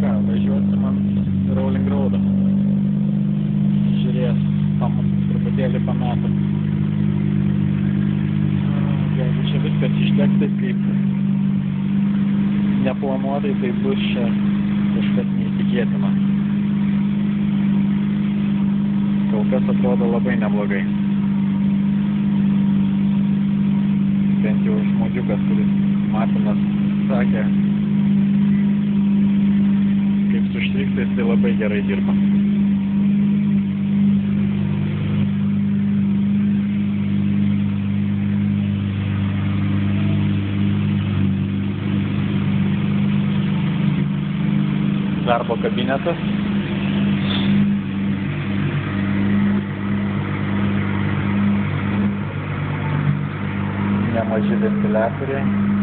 Ką, važiuosim ant Rolling Road'o. Žiūrės, truputėlį pametam. Jeigu čia viskas išdeks taip kaip neplanuotai, tai bus čia kažkas neįtikėtina. Kol kas atrodo labai neblogai. Bent jau žmogiukas, kuris Martinas sakė, kaip su štriktais, tai labai gerai dirba. Darbo kabinetas. Nemaži ventiliatoriai.